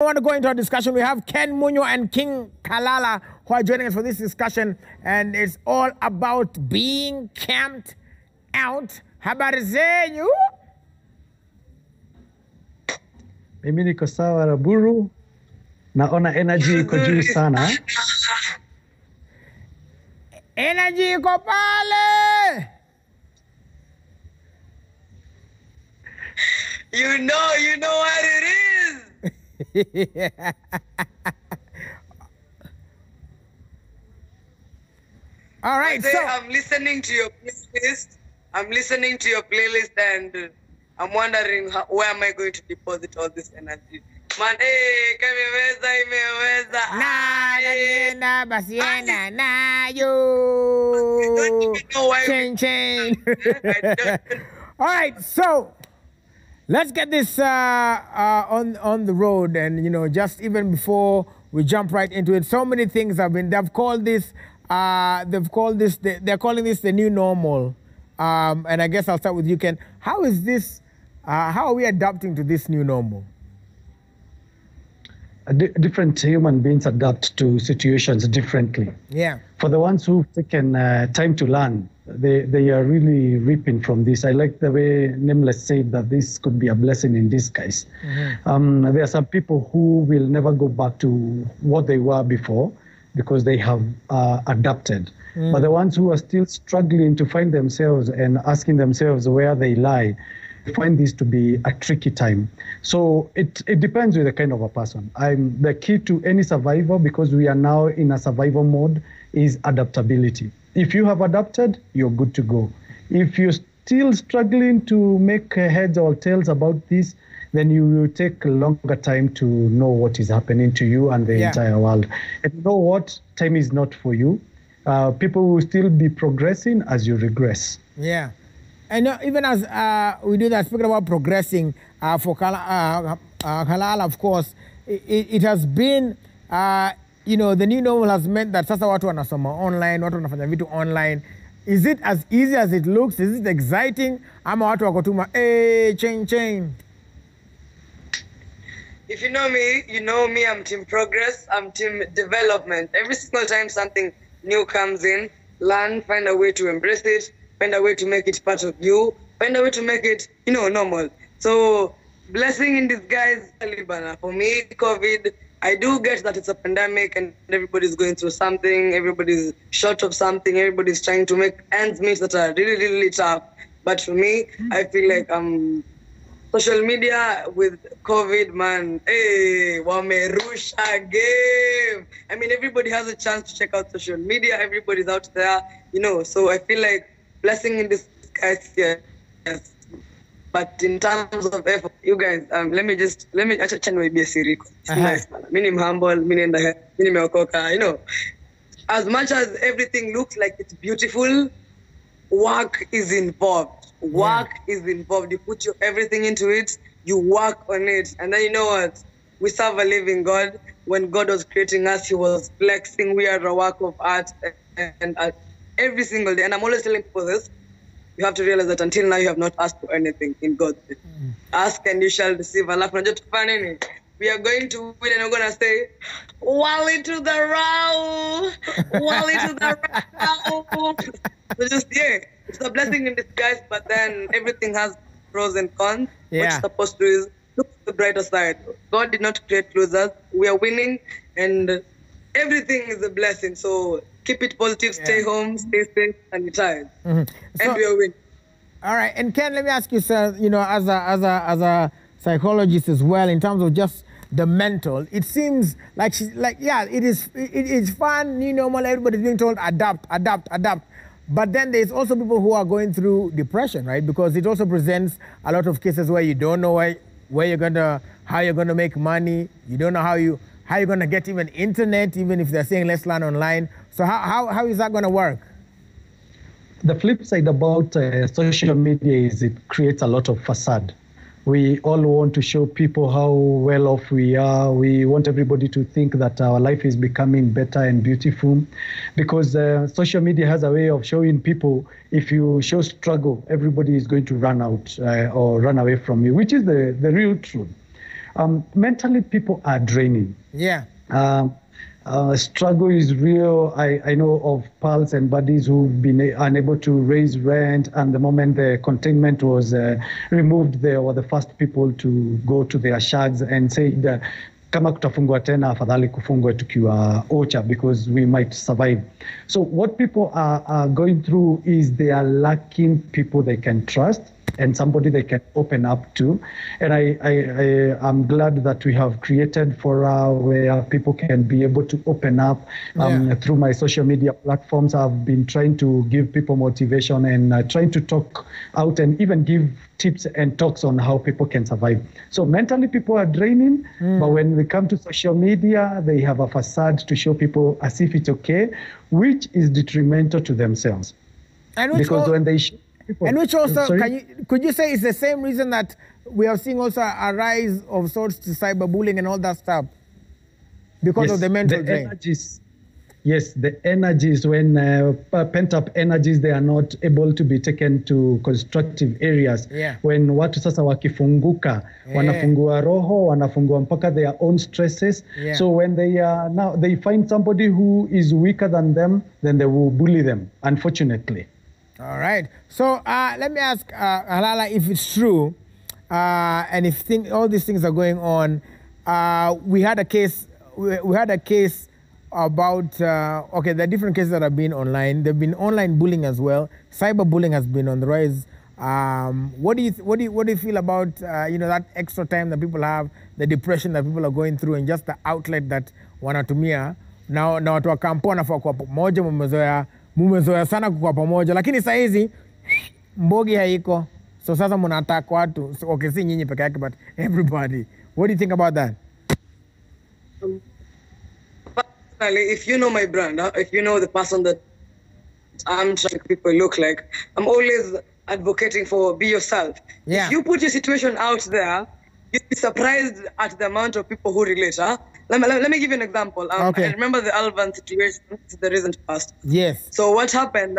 I want to go into our discussion. We have Ken Munyo and King Kalala who are joining us for this discussion, and it's all about being camped out. Habari zenyu? Mimi niko sawa Raburu. Naona energy iko juu sana. Energy iko pale. You know what it is. All right, so I'm listening to your playlist. And I'm wondering where am I going to deposit all this energy. Man, kameweza imeweza. Na basiena na yo. Chain. All right, so let's get this on the road, and just even before we jump right into it, so many things they're calling this the new normal, and I guess I'll start with you, Ken. How is this? How are we adapting to this new normal? Different human beings adapt to situations differently. Yeah. For the ones who've taken time to learn, they are really reaping from this. I like the way Nameless said that this could be a blessing in disguise. Mm-hmm. There are some people who will never go back to what they were before because they have adapted. Mm. But the ones who are still struggling to find themselves and asking themselves where they lie, find this to be a tricky time. So it depends with the kind of a person. The key to any survivor, because we are now in a survival mode, is adaptability. If you have adapted, you're good to go. If you're still struggling to make heads or tails about this, then you will take a longer time to know what is happening to you and the entire world. And you know what? Time is not for you. People will still be progressing as you regress. Yeah. And even as we do that, speaking about progressing, for Kalala, of course, it has been, the new normal has meant that sasa watu wanasoma online, watu wanafanya vitu online. Is it as easy as it looks? Is it exciting? Ama watu wakotuma, chain. If you know me, I'm team progress, I'm team development. Every single time something new comes in, learn, find a way to embrace it, find a way to make it part of you, find a way to make it, normal. So, blessing in disguise, for me, COVID, I do get that it's a pandemic and everybody's going through something, everybody's short of something, everybody's trying to make ends meet that are really, really tough. But for me, I feel like social media with COVID, man, wamerusha game. I mean, everybody has a chance to check out social media, everybody's out there, so I feel like blessing in disguise, yes. But in terms of effort, you guys, let me actually be a serious. Meaning humble, meaning as much as everything looks like it's beautiful, work is involved. Is involved. You put everything into it, you work on it. And then you know what? We serve a living God. When God was creating us, he was flexing. We are a work of art and every single day. And I'm always telling people this. You have to realize that until now you have not asked for anything in God's name. Ask and you shall receive. We are going to win and we're going to say, Wally to the row. Wally to the row. So just, it's a blessing in disguise, but then everything has pros and cons. What you're supposed to do is look at the brighter side. God did not create losers. We are winning and everything is a blessing. So keep it positive, stay home, stay safe, and retire. Mm-hmm. And we are winning. All right. And Ken, let me ask you, sir, as a psychologist as well, in terms of just the mental, it seems like it's fun, new normal, everybody's being told adapt. But then there's also people who are going through depression, right? Because it also presents a lot of cases where you don't know how you're gonna make money, you don't know how you're gonna get even internet, even if they're saying let's learn online. So how is that gonna work? The flip side about social media is it creates a lot of facade. We all want to show people how well off we are. We want everybody to think that our life is becoming better and beautiful, because social media has a way of showing people if you show struggle, everybody is going to run out or run away from you, which is the real truth. Mentally, people are draining. Yeah. Struggle is real. I know of pals and buddies who've been unable to raise rent, and the moment the containment was removed, they were the first people to go to their shags and say, kama kutafungwa tena afadhali kufungwe tukiwa OCHA because we might survive. So what people are going through is they are lacking people they can trust and somebody they can open up to. And I'm glad that we have created Fora where people can be able to open up. Through my social media platforms, I've been trying to give people motivation and trying to talk out and even give tips and talks on how people can survive. So mentally people are draining, but when they come to social media, they have a facade to show people as if it's okay, which is detrimental to themselves. And which because when they show people, and which also, could you say it's the same reason that we are seeing also a rise of sorts to cyberbullying and all that stuff? Because of the mental drain. Energies, yes, the energies, when pent-up energies, they are not able to be taken to constructive areas. Yeah. When watu sasa wakifunguka, wanafungua roho, wanafungua mpaka their own stresses. Yeah. So when they find somebody who is weaker than them, then they will bully them, unfortunately. All right. So let me ask Halala if it's true, and if all these things are going on. We had a case. We had a case about there are different cases that have been online. There've been online bullying as well. Cyberbullying has been on the rise. What do you feel about that extra time that people have, the depression that people are going through, and just the outlet that wanatumia na watu wa kampuni wanafaa kwa pamoja, mumezoea sana kwa pamoja, lakini saa hizi mbogi haiko, so sasa mnataka watu, okay, si nyinyi peke yake but everybody. What do you think about that? Personally, if you know my brand, if you know the person that I'm trying to make people look like, I'm always advocating for be yourself. Yeah. If you put your situation out there, you'll be surprised at the amount of people who relate. Let me give you an example. Okay. I remember the Alvan situation, the recent past. Yes. So what happened?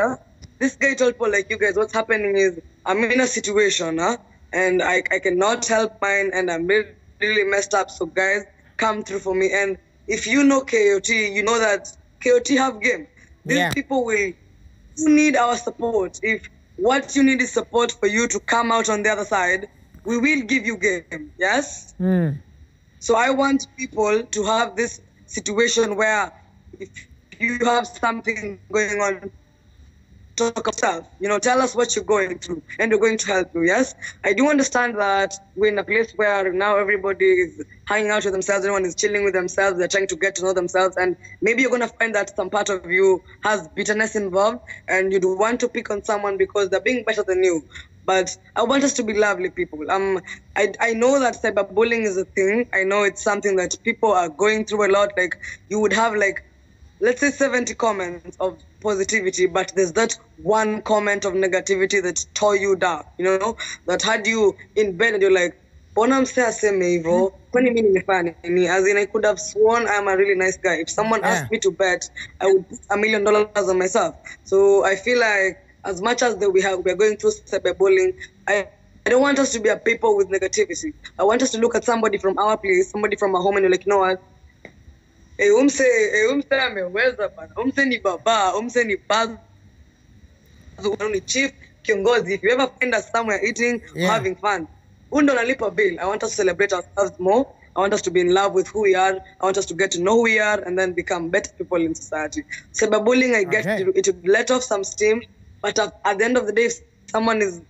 This guy told people like you guys, what's happening is I'm in a situation and I cannot help mine and I'm really, really messed up. So guys, come through for me. And if you know KOT, you know that KOT have game. These people you need our support. If what you need is support for you to come out on the other side, we will give you game, yes? So I want people to have this situation where if you have something going on, talk yourself, tell us what you're going through and we're going to help you, yes? I do understand that we're in a place where now everybody is hanging out with themselves, everyone is chilling with themselves, they're trying to get to know themselves, and maybe you're going to find that some part of you has bitterness involved and you do want to pick on someone because they're being better than you. But I want us to be lovely people. I know that cyberbullying is a thing. I know it's something that people are going through a lot. Like you would have let's say 70 comments of positivity, but there's that one comment of negativity that tore you down, that had you in bed and you're like, as in I could have sworn I'm a really nice guy. If someone asked me to bet, I would put $1 million on myself. So I feel like as much as we're going through cyberbullying, I don't want us to be a people with negativity. I want us to look at somebody from our place, somebody from our home, and you're like, you know what? Umse ameweza bana. Umse ni baba, umse ni bazu, ni chief, kiongozi. If you ever find us somewhere eating or having fun, undo nalipa bill. I want us to celebrate ourselves more. I want us to be in love with who we are. I want us to get to know who we are and then become better people in society. Cyberbullying, I get it would let off some steam, but at the end of the day, if someone is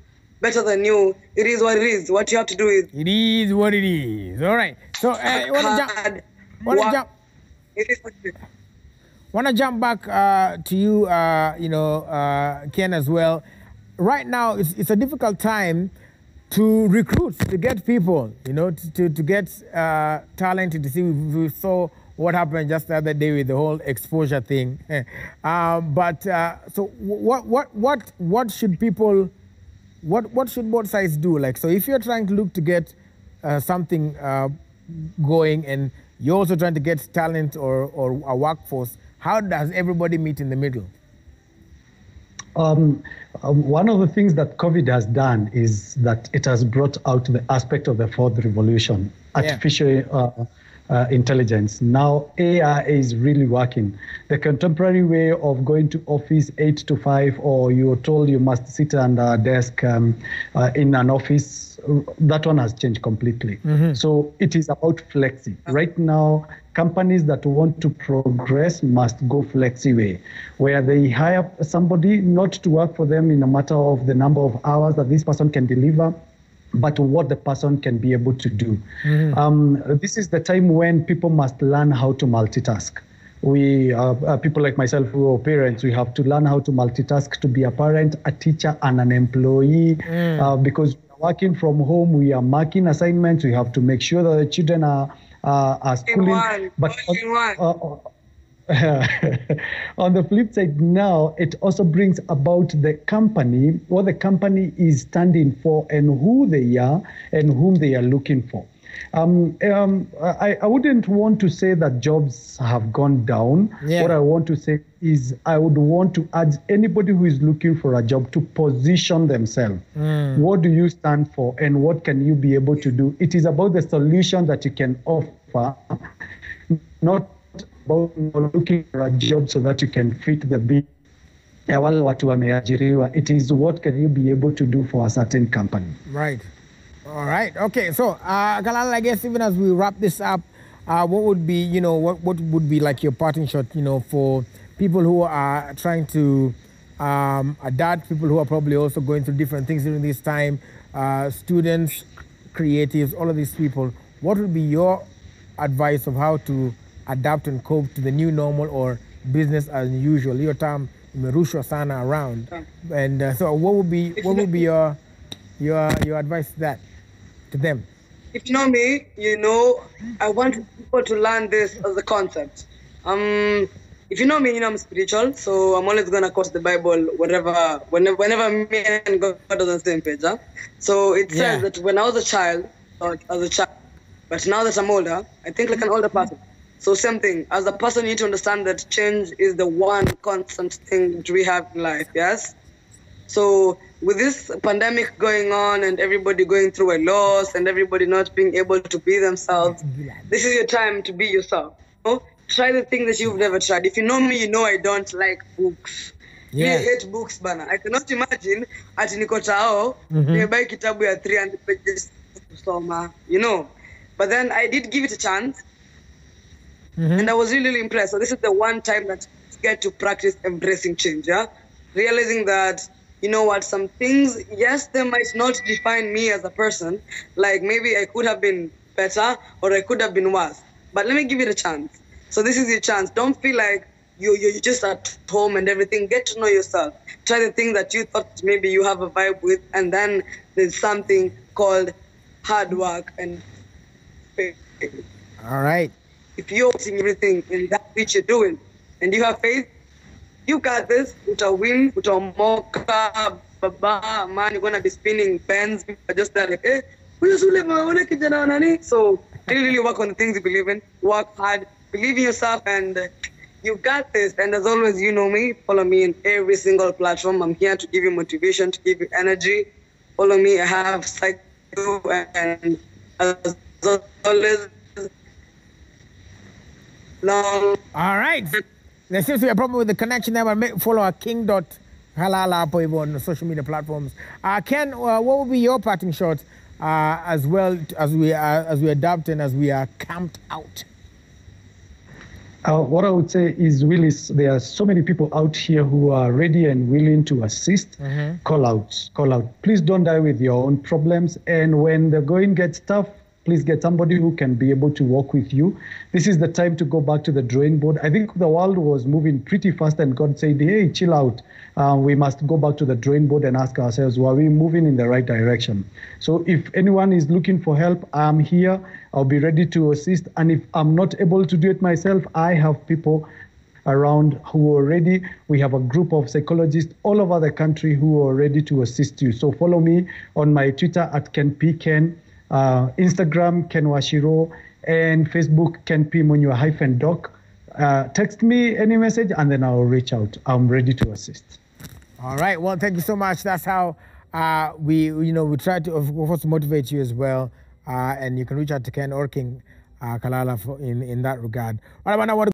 better than you, it is what it is. What you have to do is... It is what it is. All right. So, want to jump back to you, Ken, as well. Right now, it's a difficult time to recruit, to get people, to get talented. To see, we saw what happened just the other day with the whole exposure thing. So what should people, what should both sides do? Like, so if you're trying to look to get something going and you're also trying to get talent or a workforce, how does everybody meet in the middle? One of the things that COVID has done is that it has brought out the aspect of the fourth revolution, artificial intelligence. Now AI is really working. The contemporary way of going to office 8 to 5, or you're told you must sit at a desk in an office, that one has changed completely. So it is about flexi. Right now, companies that want to progress must go flexi way, where they hire somebody not to work for them in a matter of the number of hours that this person can deliver, but what the person can be able to do. This is the time when people must learn how to multitask. We, people like myself who are parents, we have to learn how to multitask, to be a parent, a teacher, and an employee, because we're working from home, we are marking assignments, we have to make sure that the children are schooling. But on the flip side now, it also brings about the company, what the company is standing for and who they are and whom they are looking for. I wouldn't want to say that jobs have gone down. What I want to say is I would want to urge anybody who is looking for a job to position themselves. What do you stand for and what can you be able to do? It is about the solution that you can offer, not about looking for a job so that you can fit the bill. It is what can you be able to do for a certain company. Right. All right. Okay. So, Kalala, I guess even as we wrap this up, what would be, what would be like your parting shot, for people who are trying to adapt, people who are probably also going through different things during this time, students, creatives, all of these people, what would be your advice of how to adapt and cope to the new normal or business as usual? Your term, Merusha Sana around. And so what would be your advice to them? If you know me, I want people to learn this as a concept. If you know me, I'm spiritual, so I'm always gonna quote the Bible whenever me and God are on the same page. So it says that when I was a child, but now that I'm older, I think like an older person. So same thing. As a person, you need to understand that change is the one constant thing that we have in life. Yes. So with this pandemic going on and everybody going through a loss and everybody not being able to be themselves, this is your time to be yourself. Try the thing that you've never tried. If you know me, I don't like books. I hate books, bana. I cannot imagine ati niko tao, nimebuy kitabu ya 300 pages kusoma, But then I did give it a chance, and I was really, really impressed. So this is the one time that I get to practice embracing change, realizing that, some things, yes, they might not define me as a person. Like maybe I could have been better or I could have been worse. But let me give it a chance. So this is your chance. Don't feel like you're just at home and everything. Get to know yourself. Try the thing that you thought maybe you have a vibe with, and then there's something called hard work and faith. All right. If you're doing everything in that which you're doing and you have faith, you got this. Uta win, uta moka, baba, man, you're gonna be spinning pens. Just like, so really work on the things you believe in. Work hard, believe in yourself, and you got this. And as always, you know me. Follow me in every single platform. I'm here to give you motivation, to give you energy. Follow me. I have Psycho, and as always, long. All right. There seems to be a problem with the connection there, but follow our king.halala on social media platforms. Ken, what will be your parting shot as well as we adapt and as we are camped out? What I would say is really there are so many people out here who are ready and willing to assist. Call out. Please don't die with your own problems. And when the going gets tough, please get somebody who can be able to work with you. This is the time to go back to the drawing board. I think the world was moving pretty fast and God said, hey, chill out. We must go back to the drawing board and ask ourselves, were we moving in the right direction? So if anyone is looking for help, I'm here. I'll be ready to assist. And if I'm not able to do it myself, I have people around who are ready. We have a group of psychologists all over the country who are ready to assist you. So follow me on my Twitter at KenPKen. Instagram, Ken Washiro, and Facebook, Ken P. Munywa-doc. Text me any message and then I'll reach out. I'm ready to assist. All right. Well, thank you so much. That's how we try to, of course, motivate you as well. And you can reach out to Ken or King Kalala in that regard. All right, now,